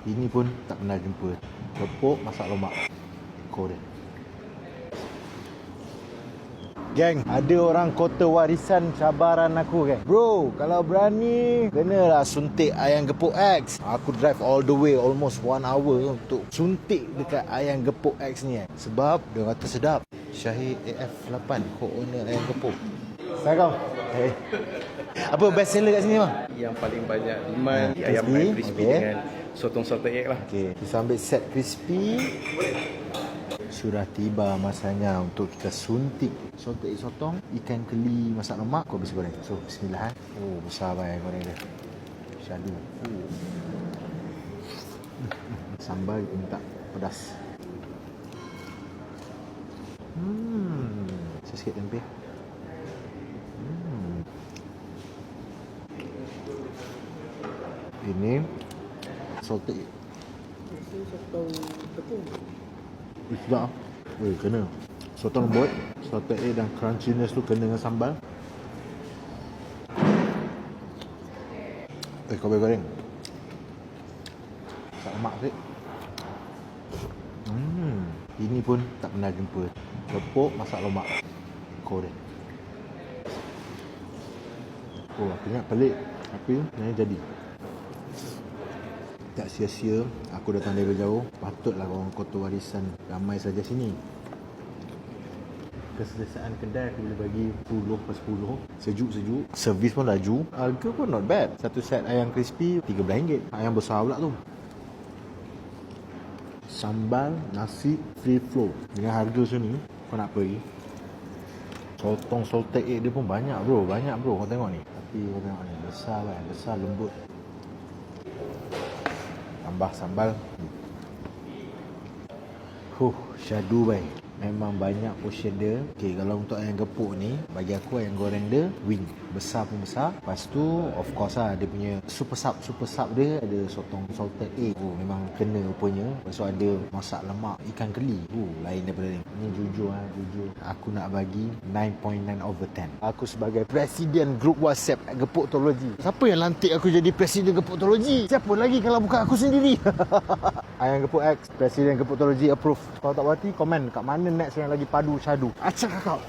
Ini pun tak pernah jumpa. Gepuk masak lemak Korea. Geng, ada orang kota warisan cabaran aku, geng. Bro, kalau berani, kenalah suntik ayam gepuk X. Aku drive all the way almost 1 hour untuk suntik dekat ayam gepuk X ni. Sebab dia kata sedap. Syahir AF8, co-owner ayam gepuk. Assalamualaikum. Hey. Apa best seller kat sini, bang? Yang paling banyak demand ayam crispy, crispy okay, dengan sotong salted egg lah. Okey, kita ambil set crispy. Sudah tiba masanya untuk kita suntik salted egg sotong, ikan keli masak lemak. Kau bisa goreng. So, bismillah. Oh, besar bayar goreng dia. Syadu. Sambal kita minta pedas. Sikit tempe. Ini salted egg. Sotong tepung. Sedap. Kena. Sotong lembut, salted egg dan crunchiness tu kena dengan sambal. Kau boleh goreng. Tak lemak sikit. Ini pun tak pernah jumpa. Gepuk masak lemak Korea. Oh, aku ingat pelik, tapi ni jadi. Tak sia-sia aku datang dari jauh. Patutlah orang kota warisan ramai saja sini. Keselesaan kedai aku boleh bagi 10/10. Sejuk-sejuk. Servis pun laju. Harga pun not bad. Satu set ayam crispy RM13. Ayam besar pula tu. Sambal, nasi, free flow. Dengan harga sini, kau nak pergi. Sotong salted egg dia pun banyak, bro. Banyak, bro. Kau tengok ni. Tapi kau tengok ni. Besar kan. Besar, lembut. Tambah sambal. Syadu bai. Memang banyak portion dia. Okey, kalau untuk ayam gepuk ni, bagi aku ayam goreng dia wing. Besar pun besar. Lepas tu of course lah dia punya super sub dia ada sotong salted egg. Memang kena rupanya. Lepas tu ada masak lemak ikan keli. Lain daripada ni. Ni jujur jujur. Aku nak bagi 9.9/10. Aku sebagai presiden grup WhatsApp Gepuktologi. Siapa yang lantik aku jadi presiden Gepuktologi? Siapa lagi kalau bukan aku sendiri? Ayam gepuk X, presiden Gepuktologi approve. Kalau tak berhati, komen kat mana next yang lagi padu syadu. Acak kakak.